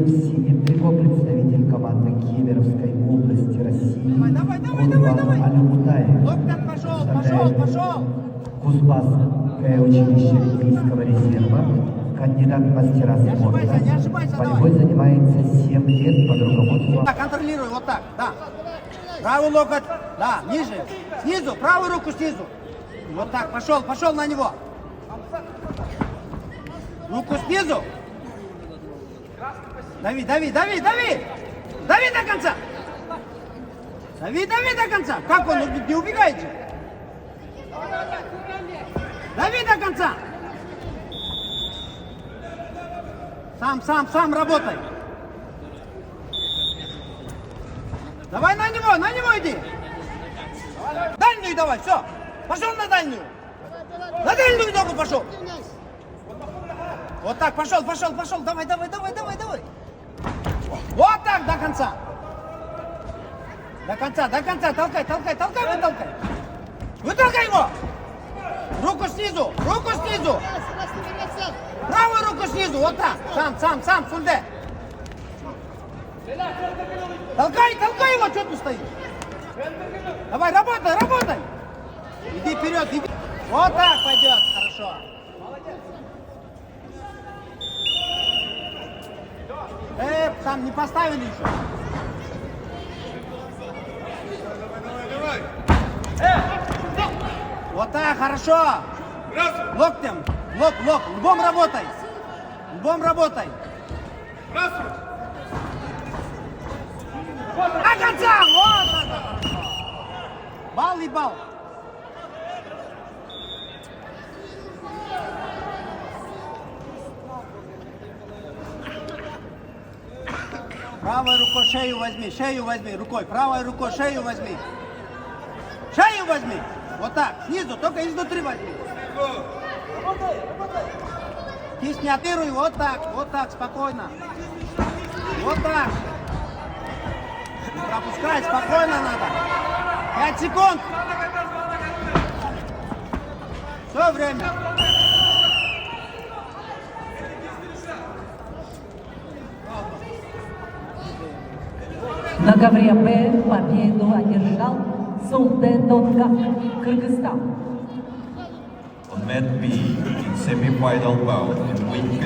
Синим трико представитель команды Кемеровской области России Курбан Алимутаев представляет Кузбасс училище Олимпийского резерва, кандидат в мастера спорта. Борьбой занимается 7 лет под руководством. Контролируй, вот так, да. Правый локоть, да, ниже, снизу, правую руку снизу. Вот так, пошел на него. Руку снизу. Дави до конца. Дави до конца. Как он не убегает же? Дави до конца. Сам работай. Давай на него иди. Дальнюю давай, все. Пошел на дальнюю. На дальнюю ногу пошел. Вот так, пошел. Давай. Вот так до конца. До конца. Толкай. Вытолкай его. Руку снизу. Правую руку снизу, вот так. Сам, Сунде. Толкай его, что ты стоишь? Давай, работай. Иди вперед, иди. Вот так пойдет, хорошо. Там не поставили еще. Вот так, хорошо. Локтем. Лоб. Лбом работай. До конца. Вот. Балл и балл. Правой рукой шею возьми, рукой. Правой рукой шею возьми. Вот так, снизу, только изнутри возьми. Кисть не отыруй, вот так, спокойно. Вот так. Не пропускай, спокойно надо. 5 секунд. Все время. На ковре Б победу одержал Сунде Доткав, Кыргызстан. On mat B in semi-final bout in weight